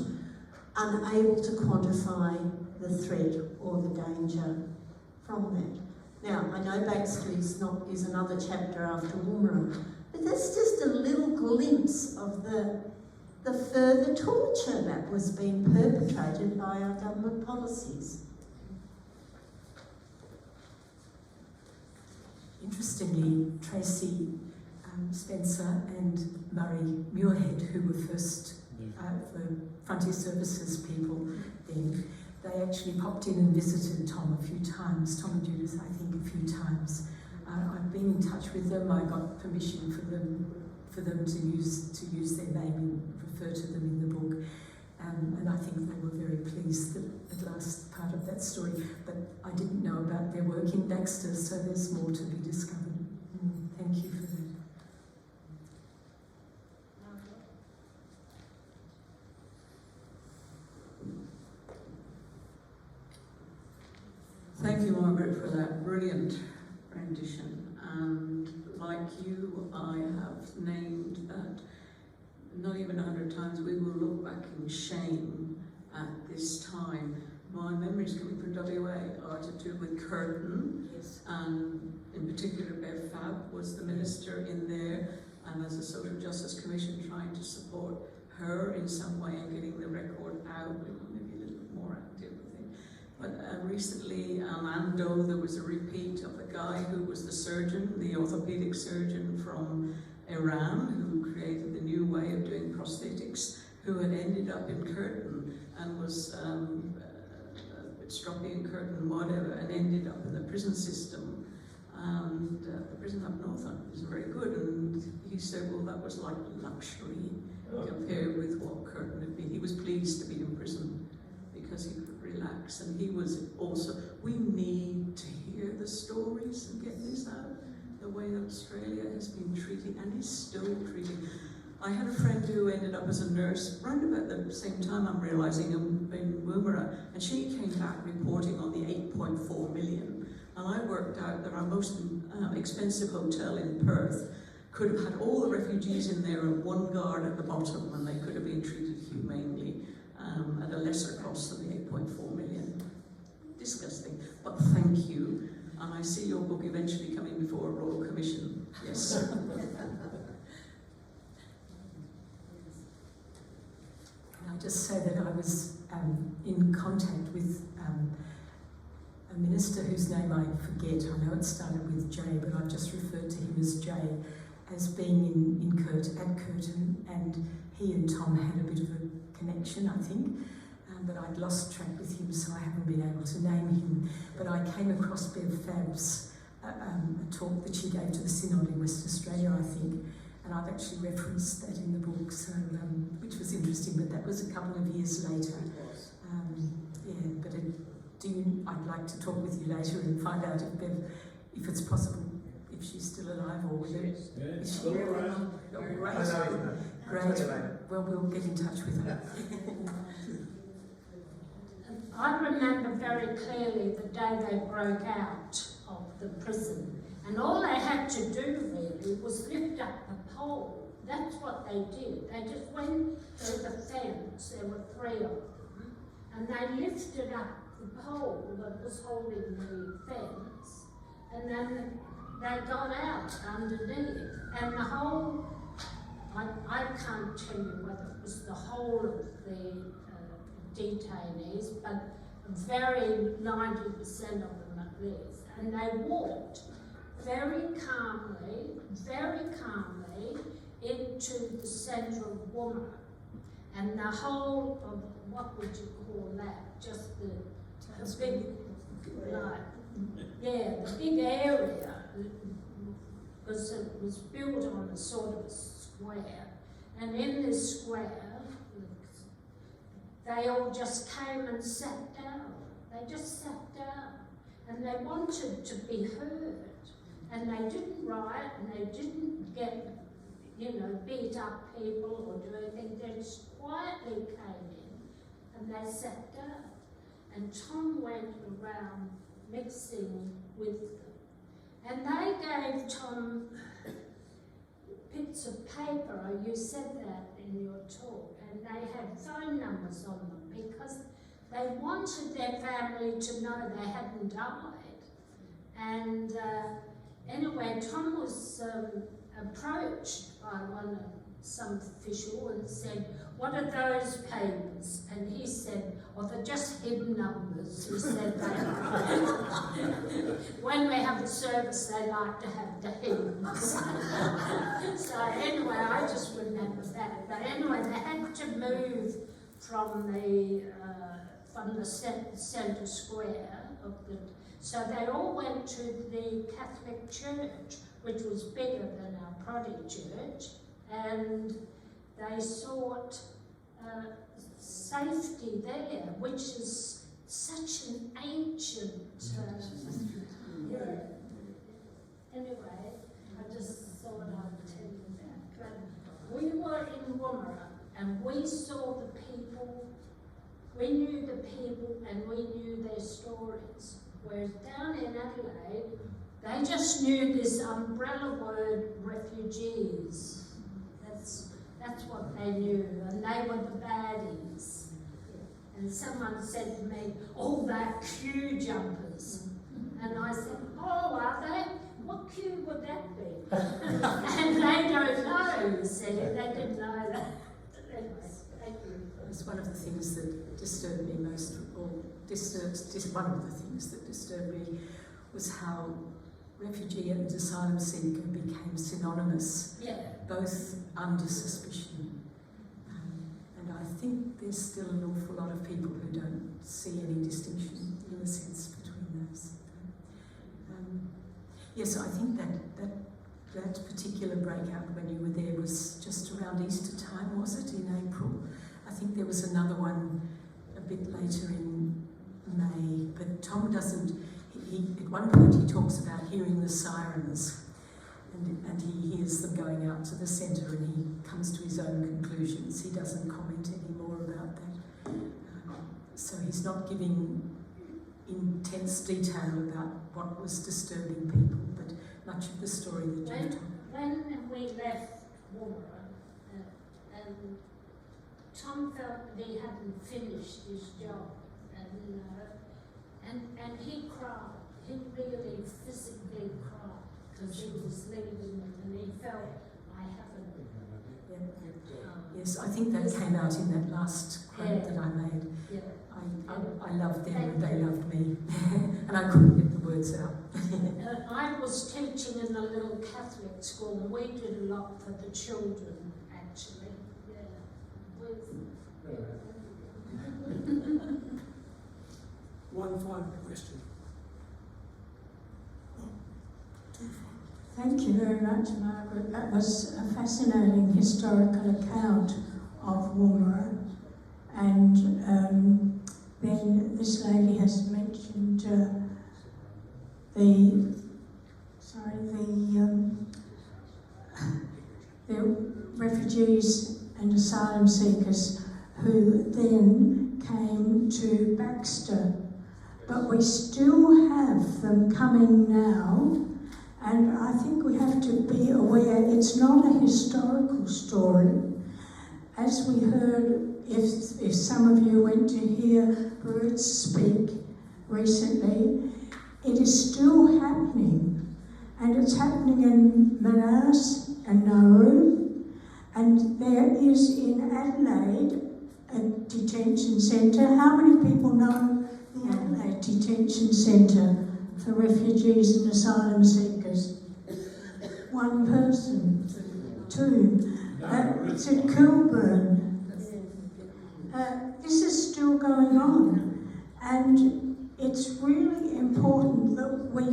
unable to quantify the threat or the danger from that. Now, I know Baxter is another chapter after Woomera, but that's just a little glimpse of the further torture that was being perpetrated by our government policies. Interestingly, Tracy Spencer and Murray Muirhead, who were first the Frontier Services people then, they actually popped in and visited Tom a few times, Tom and Judith, I think, a few times. I've been in touch with them. I got permission for them to use their name and refer to them in the book. And I think they were very pleased at last part of that story. But I didn't know about their work in Baxter, so there's more to be discovered. Thank you for that. Thank you, Margaret, for that brilliant rendition. And like you, I have named that not even 100 times we will look back in shame at this time. My memories coming from WA are to do with Curtin, Yes. and in particular Bev Fab was the minister in there, and as a Social Justice Commission trying to support her in some way and getting the record out, maybe a little bit more active, I think. But recently, Ando, there was a repeat of the guy who was the surgeon, the orthopedic surgeon from Iran, who created the new way of doing prosthetics, who had ended up in Curtin and was a bit stroppy in Curtin, whatever, and ended up in the prison system. And the prison up north was very good, and he said, well, that was like luxury compared with what Curtin had been. He was pleased to be in prison because he could relax, and he was also, we need to hear the stories and get this out, the way that Australia has been treating and is still treating. I had a friend who ended up as a nurse right about the same time, I'm realising, in Woomera, and she came back reporting on the 8.4 million. And I worked out that our most expensive hotel in Perth could have had all the refugees in there and one guard at the bottom, and they could have been treated humanely. at a lesser cost than the 8.4 million. Disgusting, but thank you. And I see your book eventually coming before a Royal Commission. Yes. I'll just say that I was in contact with a minister whose name I forget. I know it started with J, but I've just referred to him as J, as being at Curtin, and he and Tom had a bit of a connection, I think, but I'd lost track with him, so I haven't been able to name him. But I came across Bev Fab's a talk that she gave to the Synod in West Australia, I think, and I've actually referenced that in the book, so which was interesting, but that was a couple of years later. But I'd like to talk with you later and find out if Bev, if it's possible, if she's still alive or whether is she still around. Oh, great. Well, we'll get in touch with her. I remember very clearly the day they broke out of the prison, and all they had to do really was lift up the pole. That's what they did. They just went to the fence, there were 3 of them, and they lifted up the pole that was holding the fence, and then they got out underneath, and the whole, I can't tell you whether it was the whole of the detainees, but very 90% of them at least, and they walked very calmly into the centre of Woomera, and the whole of, what would you call that, just the big, the big area, because it was built on a sort of a square, and in this square they all just came and sat down. They just sat down, and they wanted to be heard, and they didn't riot, and they didn't get, beat up people or do anything. They just quietly came in, and they sat down. And Tom went around mixing with them, and they gave Tom bits of paper. You said that in your talk, and they had phone numbers on them because they wanted their family to know they hadn't died. And anyway, Tom was approached by some official and said, "What are those papers?" And he said, "Oh, they're just hidden numbers." He said that when we have a service, they like to have the hymns. So anyway, I just remember that. But anyway, they had to move from the centre square of the. So they all went to the Catholic Church, which was bigger than our Protestant church, and they sought safety there, which is such an ancient. Anyway, I just thought I'd tell you that. But we were in Woomera, and we saw the people. We knew the people, and we knew their stories. Whereas down in Adelaide, they just knew this umbrella word, refugees. That's what they knew, and they were the baddies. And someone said to me, "Oh, they're queue jumpers." And I said, "Oh, are they? What queue would that be?" And they don't know, you see, they didn't know that. Anyway, thank you. It's one of the things that disturbed me most, or one of the things that disturbed me was how refugee and asylum seeker became synonymous, both under suspicion. And I think there's still an awful lot of people who don't see any distinction, in a sense, between those. Yes, I think that particular breakout when you were there was just around Easter time, was it, in April? I think there was another one a bit later in May, but Tom doesn't. At one point he talks about hearing the sirens, and he hears them going out to the centre, and he comes to his own conclusions. He doesn't comment any more about that. So he's not giving intense detail about what was disturbing people, but much of the story that you told. When we left Woomera, and Tom felt that he hadn't finished his job, and he cried. He really physically cried because he was leaving, and he felt, I haven't. Yes, I think that came out in that last quote that I made. Yeah. I loved them and they loved me, and I couldn't get the words out. I was teaching in a little Catholic school, and we did a lot for the children, actually. One final question. Thank you very much, Margaret. That was a fascinating historical account of Woomera. And then this lady has mentioned the refugees and asylum seekers who then came to Baxter. But we still have them coming now. And I think we have to be aware it's not a historical story. As we heard, if some of you went to hear Bruce speak recently, it is still happening. And it's happening in Manaus and Nauru. And there is in Adelaide a detention centre. How many people know the Adelaide Detention Centre for refugees and asylum seekers? One person. Two. It's at Kilburn. This is still going on, and it's really important that we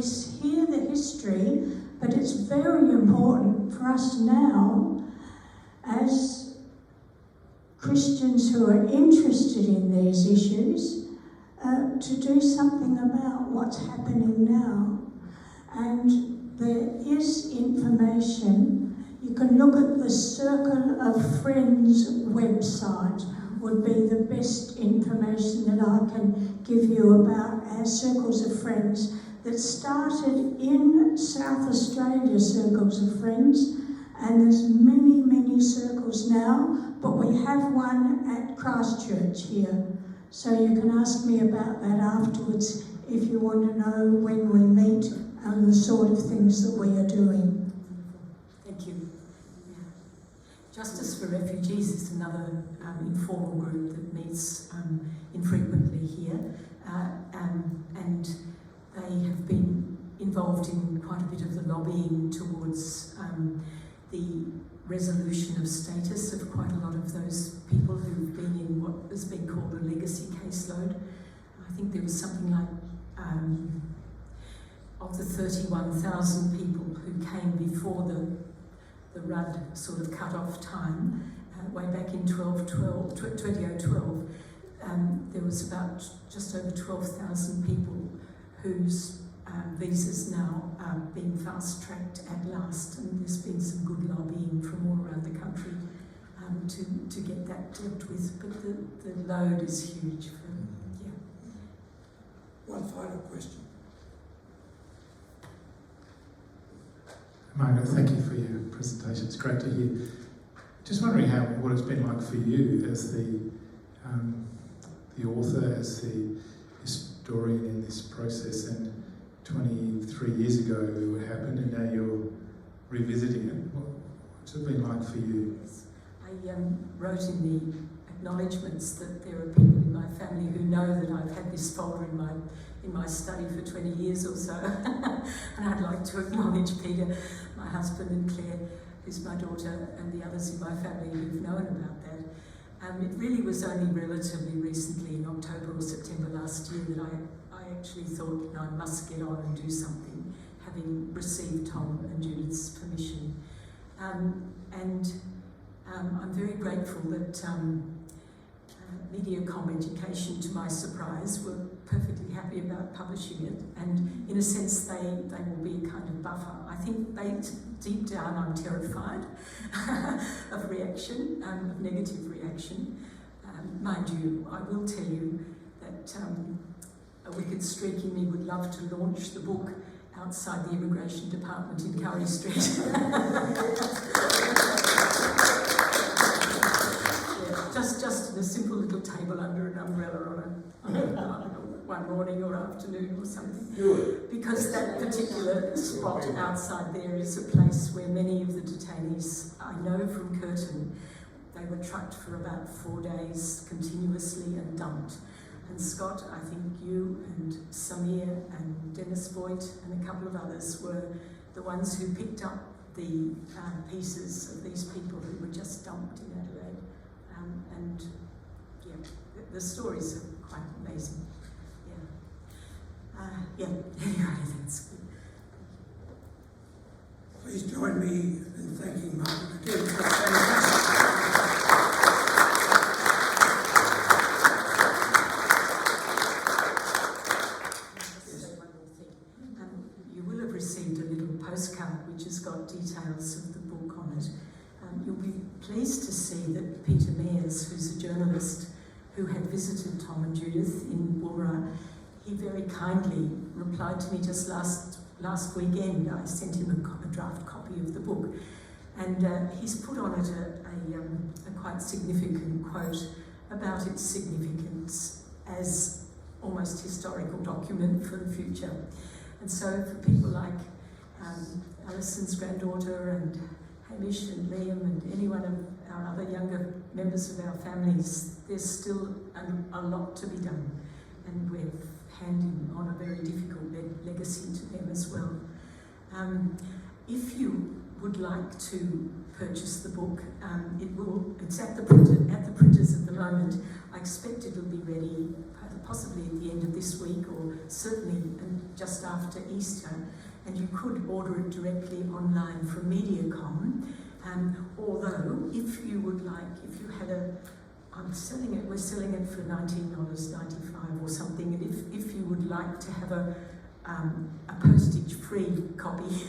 hear the history, but it's very important for us now as Christians who are interested in these issues to do something about what's happening now. And there is information. You can look at the Circle of Friends website, would be the best information that I can give you about our Circles of Friends that started in South Australia, Circles of Friends, and there's many, many circles now, but we have one at Christchurch here. So you can ask me about that afterwards if you want to know when we meet and the sort of things that we are doing. Thank you. Justice for Refugees is another informal group that meets infrequently here, and they have been involved in quite a bit of the lobbying towards the resolution of status of quite a lot of those people who've been in what has been called a legacy caseload. I think there was something like of the 31,000 people who came before the Rudd sort of cut-off time, way back in 2012, there was about just over 12,000 people whose visas now are being fast-tracked at last, and there's been some good lobbying from all around the country to get that dealt with, but the load is huge. One final question. Margaret, thank you for your presentation. It's great to hear. Just wondering what it's been like for you as the author, as the historian in this process. And 23 years ago it happened, and now you're revisiting it. What's it been like for you? I wrote in the acknowledgements that there are people in my family who know that I've had this folder in my study for 20 years or so. And I'd like to acknowledge Peter, my husband, and Claire, who's my daughter, and the others in my family who've known about that. It really was only relatively recently, in October or September last year, that I actually thought, no, I must get on and do something, having received Tom and Judith's permission. I'm very grateful that Mediacom Education, to my surprise, were perfectly happy about publishing it, and in a sense they will be a kind of buffer. I think deep down I'm terrified of reaction, of negative reaction. Mind you, I will tell you that a wicked streak in me would love to launch the book outside the immigration department in Curry Street. just a simple little table under an umbrella on one morning or afternoon or something. Because that particular spot outside there is a place where many of the detainees, I know from Curtin, they were trucked for about 4 days continuously and dumped. And Scott, I think you and Samir and Dennis Voigt and a couple of others were the ones who picked up the pieces of these people who were just dumped in Adelaide. And yeah, the stories are quite amazing. Yeah. Anyway, that's good. Please join me in thanking Margaret again for that fantastic. You will have received a little postcard which has got details of the book on it. You'll be pleased to see that Peter Mears, who's a journalist who had visited Tom and Judith in Woomera, he very kindly replied to me just last weekend. I sent him a draft copy of the book, and he's put on it a quite significant quote about its significance as almost historical document for the future. And so for people like Alison's granddaughter and Hamish and Liam and any one of our other younger members of our families, there's still a lot to be done, and we're handing on a very difficult legacy to them as well. If you would like to purchase the book, it's at the printers at the moment. I expect it'll be ready possibly at the end of this week, or certainly just after Easter. And you could order it directly online from MediaCom. Although, if you would like, if you had we're selling it for $19.95 or something, and if you would like to have a postage-free copy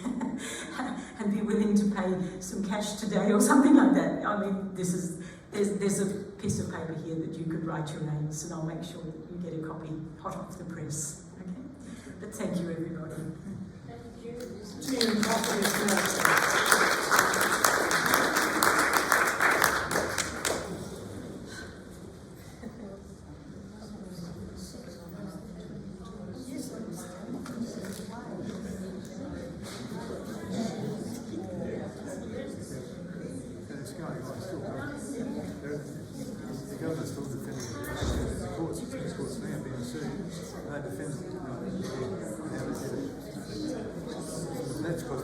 and be willing to pay some cash today or something like that, I mean, there's a piece of paper here that you could write your names, and I'll make sure that you get a copy hot off the press. Okay? But thank you, everybody. Thank you. Tea and coffee is next. The government's still defending the courts now being sued. They defend it. That's because